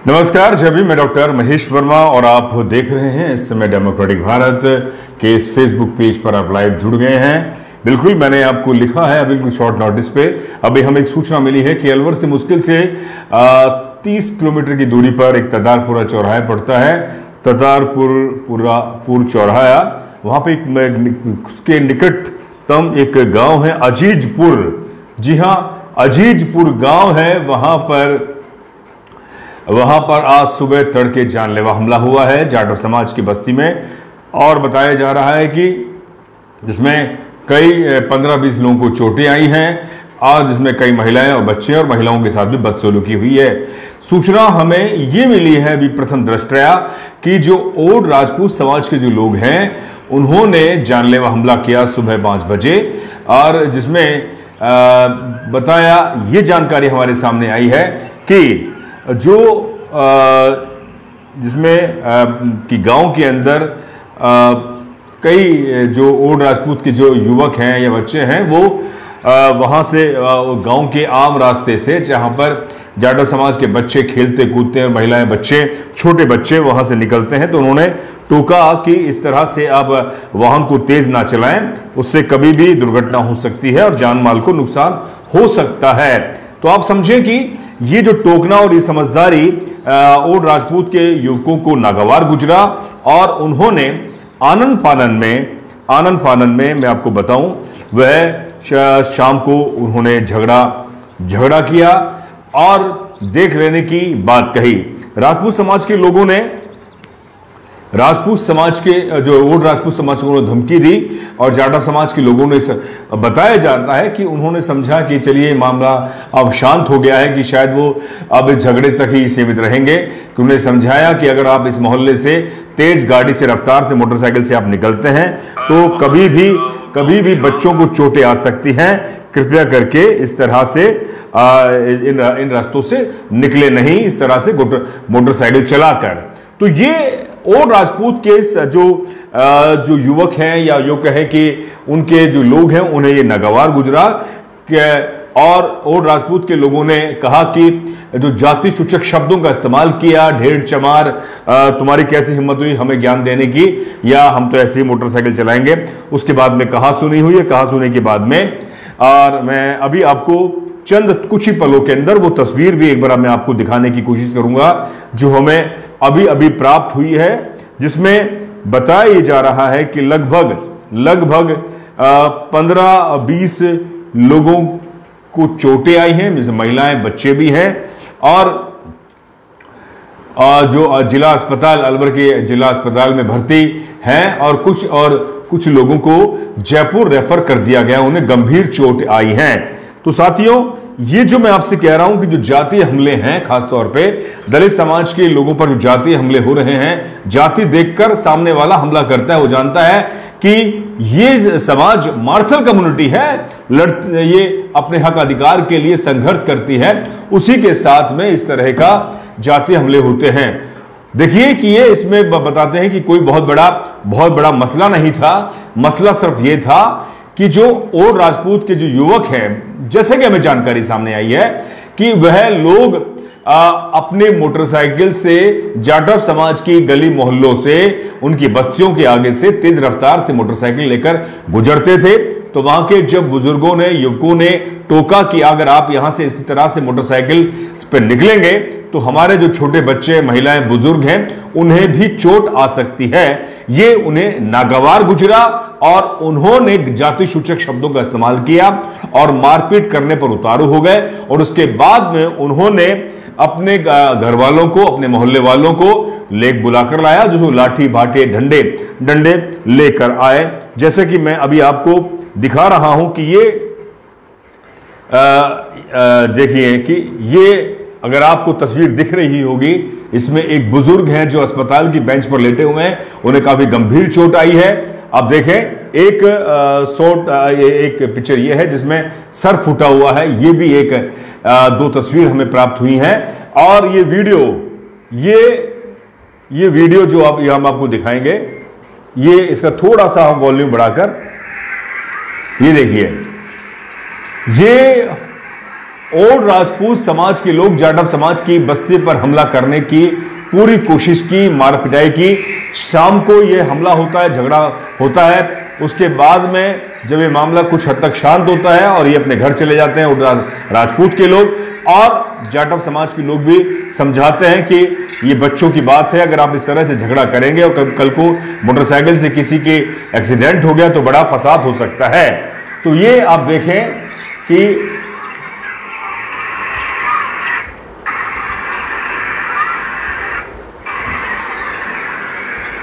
नमस्कार, जय भीम। मैं डॉक्टर महेश वर्मा और आप देख रहे हैं इस समय डेमोक्रेटिक भारत के इस फेसबुक पेज पर आप लाइव जुड़ गए हैं। बिल्कुल, मैंने आपको लिखा है बिल्कुल शॉर्ट नोटिस पे। अभी हमें एक सूचना मिली है कि अलवर से मुश्किल से 30 किलोमीटर की दूरी पर एक तदारपुरा चौराहा पड़ता है। तदारपुर चौराहा, वहाँ पे उसके निकटतम एक गांव है अजीजपुर। जी हाँ, अजीजपुर गांव है। वहां पर आज सुबह तड़के जानलेवा हमला हुआ है जाटव समाज की बस्ती में, और बताया जा रहा है कि जिसमें कई 15-20 लोगों को चोटें आई हैं और जिसमें कई महिलाएं और बच्चे और महिलाओं के साथ भी बदसलूकी हुई है। सूचना हमें ये मिली है अभी प्रथम दृष्टया कि जो ओड राजपूत समाज के जो लोग हैं उन्होंने जानलेवा हमला किया सुबह 5 बजे, और जिसमें बताया ये जानकारी हमारे सामने आई है कि जो जिसमें कि गांव के अंदर कई जो ओड राजपूत के जो युवक हैं या बच्चे हैं वो वहां से गांव के आम रास्ते से, जहां पर जाटव समाज के बच्चे खेलते कूदते हैं और महिलाएं बच्चे छोटे बच्चे वहां से निकलते हैं, तो उन्होंने टोका कि इस तरह से आप वाहन को तेज ना चलाएं, उससे कभी भी दुर्घटना हो सकती है और जान माल को नुकसान हो सकता है। तो आप समझें कि ये जो टोकना और ये समझदारी ओड राजपूत के युवकों को नागवार गुजरा, और उन्होंने आनन फानन में मैं आपको बताऊं, वह शाम को उन्होंने झगड़ा किया और देख लेने की बात कही। राजपूत समाज के लोगों ने राजपूत समाज के जो ओड राजपूत समाज को धमकी दी, और जाटव समाज के लोगों ने बताया जाता है कि उन्होंने समझा कि चलिए मामला अब शांत हो गया है, कि शायद वो अब इस झगड़े तक ही सीमित रहेंगे। कि उन्हें समझाया कि अगर आप इस मोहल्ले से तेज गाड़ी से, रफ्तार से, मोटरसाइकिल से आप निकलते हैं तो कभी भी बच्चों को चोटें आ सकती हैं। कृपया करके इस तरह से इन रास्तों से निकले नहीं, इस तरह से मोटरसाइकिल चलाकर। तो ये ओड राजपूत के जो युवक हैं या यो कहें कि उनके जो लोग हैं उन्हें ये नागवार गुजरा, और ओड राजपूत के लोगों ने कहा कि जो जाति सूचक शब्दों का इस्तेमाल किया, ढेर चमार, तुम्हारी कैसी हिम्मत हुई हमें ज्ञान देने की, या हम तो ऐसे ही मोटरसाइकिल चलाएंगे। उसके बाद में कहा सुनी हुई है। कहा सुने के बाद में, और मैं अभी आपको चंद कुछ ही पलों के अंदर वो तस्वीर भी एक बार मैं आपको दिखाने की कोशिश करूंगा जो हमें अभी प्राप्त हुई है, जिसमें बताया जा रहा है कि लगभग 15-20 लोगों को चोटें आई हैं, जिसमें महिलाएं बच्चे भी हैं, और जो जिला अस्पताल अलवर के जिला अस्पताल में भर्ती हैं, और कुछ लोगों को जयपुर रेफर कर दिया गया, उन्हें गंभीर चोट आई हैं। तो साथियों, ये जो मैं आपसे कह रहा हूं कि जो जातीय हमले हैं, खासतौर पे दलित समाज के लोगों पर जो जातीय हमले हो रहे हैं, जाति देखकर सामने वाला हमला करता है। वो जानता है कि ये समाज मार्शल कम्युनिटी है, ये अपने हक अधिकार के लिए संघर्ष करती है, उसी के साथ में इस तरह का जातीय हमले होते हैं। देखिए कि ये इसमें बताते हैं कि कोई बहुत बड़ा मसला नहीं था। मसला सिर्फ ये था कि जो ओड राजपूत के जो युवक हैं, जैसे कि हमें जानकारी सामने आई है कि वह लोग अपने मोटरसाइकिल से जाटव समाज की गली मोहल्लों से, उनकी बस्तियों के आगे से तेज रफ्तार से मोटरसाइकिल लेकर गुजरते थे। तो वहां के जब बुजुर्गों ने, युवकों ने टोका कि अगर आप यहां से इसी तरह से मोटरसाइकिल पर निकलेंगे तो हमारे जो छोटे बच्चे, महिलाएं, बुजुर्ग हैं उन्हें भी चोट आ सकती है। ये उन्हें नागवार गुजरा, और उन्होंने जाति सूचक शब्दों का इस्तेमाल किया और मारपीट करने पर उतारू हो गए। और उसके बाद में उन्होंने अपने घर वालों को, अपने मोहल्ले वालों को लेक बुलाकर लाया, जो लाठी भाटे डंडे लेकर आए। जैसे कि मैं अभी आपको दिखा रहा हूं कि ये देखिए कि ये अगर आपको तस्वीर दिख रही होगी, इसमें एक बुजुर्ग हैं जो अस्पताल की बेंच पर लेटे हुए हैं, उन्हें काफी गंभीर चोट आई है। आप देखें, एक पिक्चर ये है जिसमें सर फूटा हुआ है। ये भी एक 2 तस्वीर हमें प्राप्त हुई हैं, और ये वीडियो जो हम आपको दिखाएंगे, ये इसका थोड़ा सा हम वॉल्यूम बढ़ाकर ये देखिए, ये और राजपूत समाज के लोग जाटव समाज की बस्ती पर हमला करने की पूरी कोशिश की, मार पिटाई की। शाम को यह हमला होता है, झगड़ा होता है। उसके बाद में जब ये मामला कुछ हद तक शांत होता है और ये अपने घर चले जाते हैं राजपूत के लोग, और जाटव समाज के लोग भी समझाते हैं कि ये बच्चों की बात है, अगर आप इस तरह से झगड़ा करेंगे और कल को मोटरसाइकिल से किसी के एक्सीडेंट हो गया तो बड़ा फसाद हो सकता है। तो ये आप देखें कि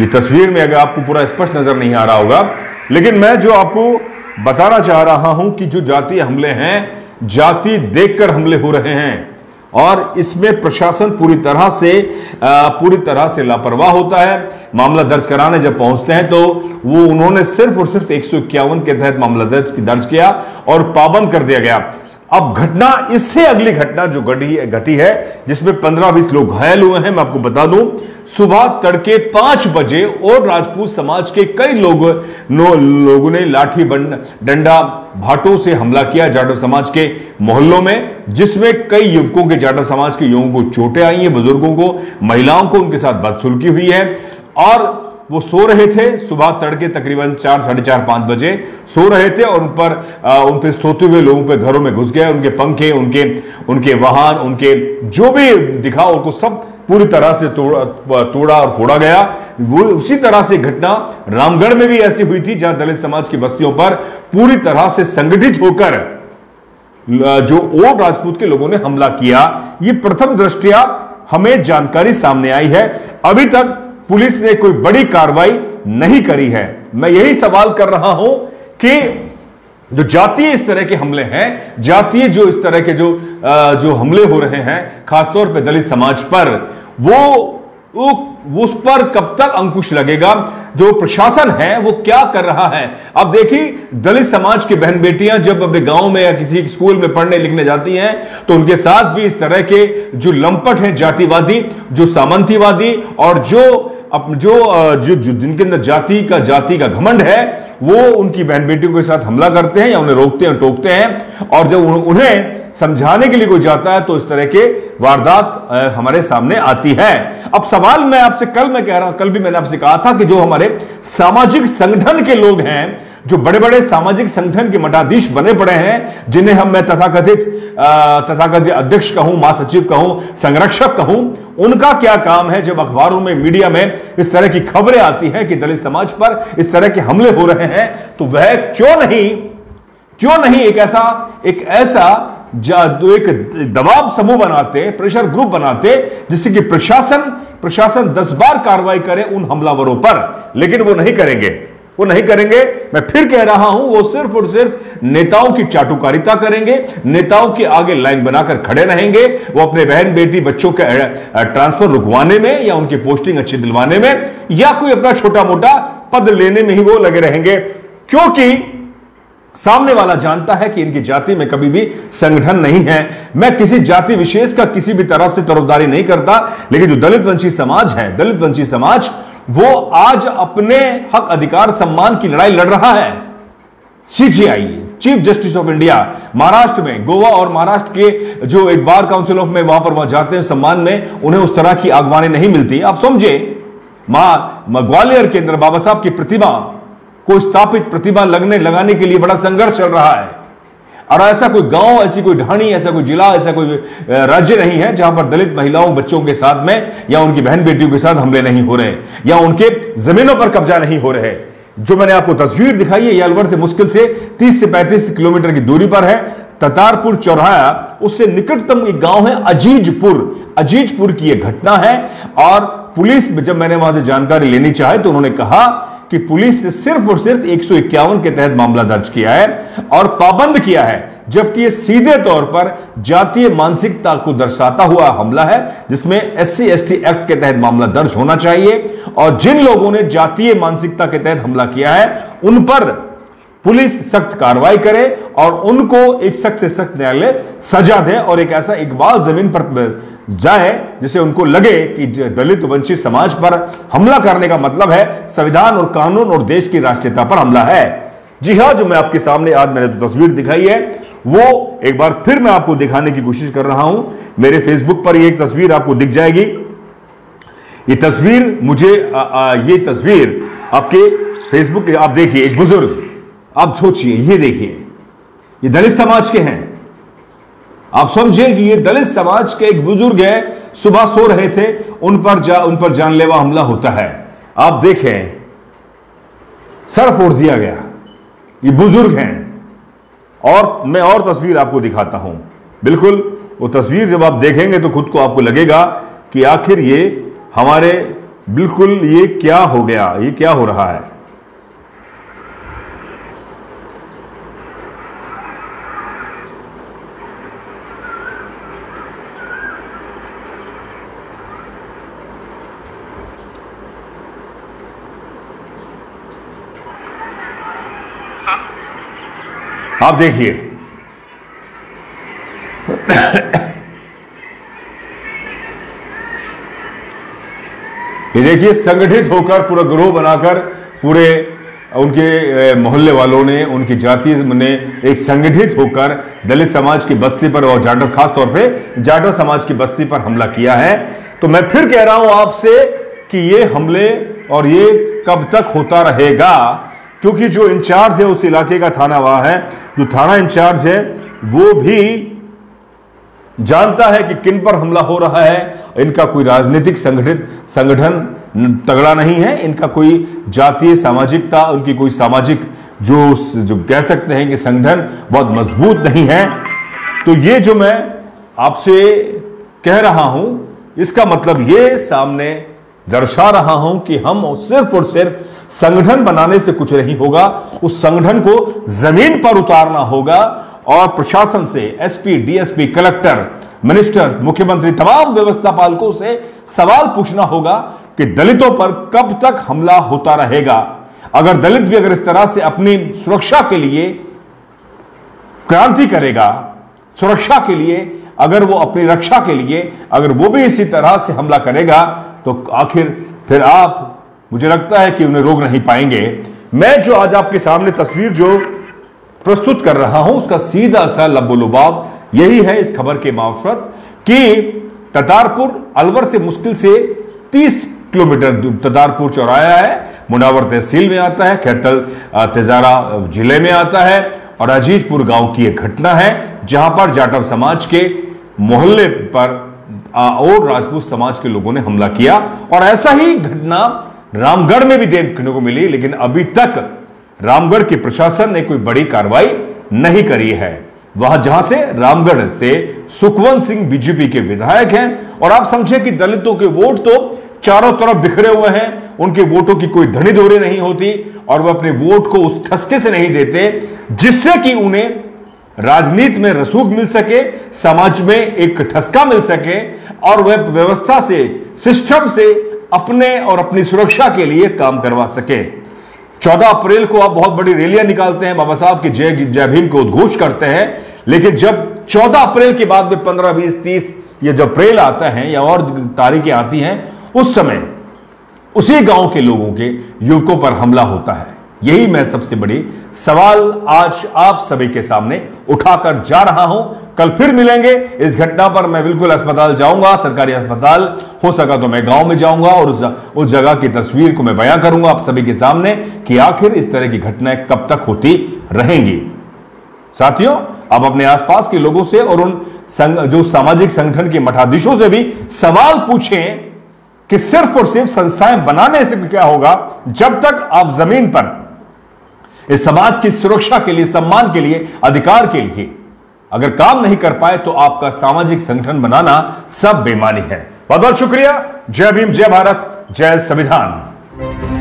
ये तस्वीर में अगर आपको पूरा स्पष्ट नजर नहीं आ रहा होगा, लेकिन मैं जो आपको बताना चाह रहा हूं कि जो जातीय हमले हैं, जाति देखकर हमले हो रहे हैं और इसमें प्रशासन पूरी तरह से लापरवाह होता है। मामला दर्ज कराने जब पहुंचते हैं तो वो उन्होंने सिर्फ और सिर्फ 151 के तहत मामला दर्ज किया और पाबंद कर दिया गया। अब घटना, इससे अगली घटना जो घटी है जिसमें 15-20 लोग घायल हुए हैं, मैं आपको बता दूं, सुबह तड़के 5 बजे और राजपूत समाज के कई लोगों ने लाठी डंडा भाटों से हमला किया जाटव समाज के मोहल्लों में, जिसमें कई युवकों के, जाटव समाज के युवकों को चोटें आई हैं, बुजुर्गों को, महिलाओं को उनके साथ बदसलूकी हुई है। और वो सो रहे थे, सुबह तड़के तकरीबन 4, साढ़े 4, 5 बजे सो रहे थे और उन पर सोते हुए लोगों पे घरों में घुस गए। उनके पंखे, उनके वाहन, उनके जो भी दिखा उनको सब पूरी तरह से तोड़ा और फोड़ा गया। वो उसी तरह से घटना रामगढ़ में भी ऐसी हुई थी, जहां दलित समाज की बस्तियों पर पूरी तरह से संगठित होकर जो और राजपूत के लोगों ने हमला किया। ये प्रथम दृष्टया हमें जानकारी सामने आई है। अभी तक पुलिस ने कोई बड़ी कार्रवाई नहीं करी है। मैं यही सवाल कर रहा हूं कि जो जातीय इस तरह के हमले हैं, जातीय जो इस तरह के जो हमले हो रहे हैं खासतौर पे दलित समाज पर, वो उस पर कब तक अंकुश लगेगा? जो प्रशासन है वो क्या कर रहा है? अब देखिए, दलित समाज की बहन बेटियां जब अपने गांव में या किसी स्कूल में पढ़ने लिखने जाती हैं तो उनके साथ भी इस तरह के जो लंपट हैं, जातिवादी, जो सामंतीवादी और जो जिनके अंदर जाति का घमंड है, वो उनकी बहन बेटियों के साथ हमला करते हैं या उन्हें रोकते हैं, टोकते हैं। और जब उन्हें समझाने के लिए कोई जाता है तो इस तरह के वारदात हमारे सामने आती है। अब सवाल मैं आपसे कल भी मैंने आपसे कहा था कि जो हमारे सामाजिक संगठन के लोग हैं, जो बड़े बड़े सामाजिक संगठन के मठाधीश बने पड़े हैं, जिन्हें मैं तथाकथित अध्यक्ष कहूं, महासचिव कहूं, संरक्षक कहूं, उनका क्या काम है जब अखबारों में, मीडिया में इस तरह की खबरें आती हैं कि दलित समाज पर इस तरह के हमले हो रहे हैं, तो वह क्यों नहीं एक दबाव समूह बनाते, प्रेशर ग्रुप बनाते, जिससे कि प्रशासन 10 बार कार्रवाई करे उन हमलावरों पर। लेकिन वो नहीं करेंगे। मैं फिर कह रहा हूं, वो सिर्फ और सिर्फ नेताओं की चाटुकारिता करेंगे, नेताओं के आगे लाइन बनाकर खड़े रहेंगे। वो अपने बहन बेटी बच्चों के ट्रांसफर रुकवाने में या उनकी पोस्टिंग अच्छी दिलवाने में या कोई अपना छोटा मोटा पद लेने में ही वो लगे रहेंगे, क्योंकि सामने वाला जानता है कि इनकी जाति में कभी भी संगठन नहीं है। मैं किसी जाति विशेष का किसी भी तरफ से तरफदारी नहीं करता, लेकिन जो दलित वंशी समाज वो आज अपने हक, अधिकार, सम्मान की लड़ाई लड़ रहा है। CJI, chief justice of India, Maharashtra में, गोवा और महाराष्ट्र के जो एक बार काउंसिल ऑफ में वहां जाते हैं सम्मान में, उन्हें उस तरह की आगवानी नहीं मिलती। आप समझे, ग्वालियर के अंदर बाबा साहब की प्रतिमा को स्थापित प्रतिभा लगाने के लिए बड़ा संघर्ष चल रहा है। और ऐसा कोई गांव, ऐसी कोई ढाणी, ऐसा कोई जिला, ऐसा कोई राज्य नहीं है जहां पर दलित महिलाओं, बच्चों के साथ में या उनकी बहन बेटियों के साथ हमले नहीं हो रहे या उनके जमीनों पर कब्जा नहीं हो रहे। जो मैंने आपको तस्वीर दिखाई है, ये अलवर से मुश्किल से 30 से 35 किलोमीटर की दूरी पर है। ततारपुर चौराहा, उससे निकटतम एक गांव है अजीजपुर की यह घटना है। और पुलिस, जब मैंने वहां से जानकारी लेनी चाहे तो उन्होंने कहा कि पुलिस ने सिर्फ और सिर्फ 151 के तहत मामला दर्ज किया है और पाबंद किया है, जबकि यह सीधे तौर पर जातीय मानसिकता को दर्शाता हुआ हमला है, जिसमें SC/ST एक्ट के तहत मामला दर्ज होना चाहिए। और जिन लोगों ने जातीय मानसिकता के तहत हमला किया है उन पर पुलिस सख्त कार्रवाई करे और उनको एक सख्त से सख्त न्यायालय सजा दे और एक ऐसा इकबाल जमीन पर जाए जिसे उनको लगे कि दलित वंचित समाज पर हमला करने का मतलब है संविधान और कानून और देश की राष्ट्रीयता पर हमला है। जी हां, जो मैं आपके सामने आज मैंने तो तस्वीर दिखाई है वो एक बार फिर मैं आपको दिखाने की कोशिश कर रहा हूं। मेरे फेसबुक पर ये एक तस्वीर आपको दिख जाएगी। ये तस्वीर मुझे ये तस्वीर आपके फेसबुक, आप देखिए, एक बुजुर्ग, आप सोचिए, ये देखिए, ये दलित समाज के हैं। आप समझे कि ये दलित समाज के एक बुजुर्ग है, सुबह सो रहे थे, उन पर जानलेवा हमला होता है। आप देखें, सर फोड़ दिया गया। ये बुजुर्ग हैं। और मैं और तस्वीर आपको दिखाता हूं। बिल्कुल वो तस्वीर जब आप देखेंगे तो खुद को आपको लगेगा कि आखिर ये हमारे, बिल्कुल ये क्या हो गया, ये क्या हो रहा है। आप देखिए, ये देखिए, संगठित होकर पूरा गिरोह बनाकर पूरे उनके मोहल्ले वालों ने, उनकी जाति ने एक संगठित होकर दलित समाज की बस्ती पर और जाटव, खास तौर पे जाटव समाज की बस्ती पर हमला किया है। तो मैं फिर कह रहा हूं आपसे कि ये हमले और ये कब तक होता रहेगा, क्योंकि जो इंचार्ज है उस इलाके का, थाना वहां है, जो थाना इंचार्ज है वो भी जानता है कि किन पर हमला हो रहा है। इनका कोई राजनीतिक संगठन तगड़ा नहीं है, इनका कोई जातीय सामाजिकता, उनकी कोई सामाजिक जो कह सकते हैं कि संगठन बहुत मजबूत नहीं है। तो ये जो मैं आपसे कह रहा हूं, इसका मतलब ये सामने दर्शा रहा हूं कि हम सिर्फ और सिर्फ संगठन बनाने से कुछ नहीं होगा, उस संगठन को जमीन पर उतारना होगा और प्रशासन से, एसपी, डीएसपी, कलेक्टर, मिनिस्टर, मुख्यमंत्री, तमाम व्यवस्था पालकों से सवाल पूछना होगा कि दलितों पर कब तक हमला होता रहेगा। अगर दलित भी अगर इस तरह से अपनी सुरक्षा के लिए क्रांति करेगा, सुरक्षा के लिए, अगर वो अपनी रक्षा के लिए अगर वो भी इसी तरह से हमला करेगा, तो आखिर फिर आप, मुझे लगता है कि उन्हें रोक नहीं पाएंगे। मैं जो आज आपके सामने तस्वीर जो प्रस्तुत कर रहा हूं, उसका सीधा सा लबोलुबाव यही है इस खबर के मार्फत कि ततारपुर अलवर से मुश्किल से 30 किलोमीटर दूर ततारपुर चौराया है, मुनावर तहसील में आता है, खैरतल तेजारा जिले में आता है और अजीजपुर गांव की एक घटना है जहां पर जाटव समाज के मोहल्ले पर और राजपूत समाज के लोगों ने हमला किया। और ऐसा ही घटना रामगढ़ में भी देखने को मिली, लेकिन अभी तक रामगढ़ के प्रशासन ने कोई बड़ी कार्रवाई नहीं करी है। वहां जहां से रामगढ़ से सुखवंत सिंह बीजेपी के विधायक हैं और आप समझे कि दलितों के वोट तो चारों तरफ बिखरे हुए हैं, उनके वोटों की कोई धनी दोहरी नहीं होती और वह अपने वोट को उस ठसके से नहीं देते जिससे कि उन्हें राजनीति में रसूख मिल सके, समाज में एक ठसका मिल सके और वह व्यवस्था से, सिस्टम से अपने और अपनी सुरक्षा के लिए काम करवा सके। 14 अप्रैल को आप बहुत बड़ी रैलियां निकालते हैं, बाबा साहब की जय भीम को उद्घोष करते हैं, लेकिन जब 14 अप्रैल के बाद में 15, 20, 30 या जब अप्रैल आता है या और तारीखें आती हैं, उस समय उसी गांव के लोगों के युवकों पर हमला होता है। यही मैं सबसे बड़ी सवाल आज आप सभी के सामने उठाकर जा रहा हूं। कल फिर मिलेंगे। इस घटना पर मैं बिल्कुल अस्पताल जाऊंगा, सरकारी अस्पताल, हो सका तो मैं गांव में जाऊंगा और उस जगह की तस्वीर को मैं बयां करूंगा आप सभी के सामने कि आखिर इस तरह की घटनाएं कब तक होती रहेंगी। साथियों, आप अपने आसपास के लोगों से और उन जो सामाजिक संगठन के मठाधीशों से भी सवाल पूछें कि सिर्फ और सिर्फ संस्थाएं बनाने से क्या होगा, जब तक आप जमीन पर इस समाज की सुरक्षा के लिए, सम्मान के लिए, अधिकार के लिए अगर काम नहीं कर पाए तो आपका सामाजिक संगठन बनाना सब बेमानी है। बहुत बहुत शुक्रिया। जय भीम, जय भारत, जय संविधान।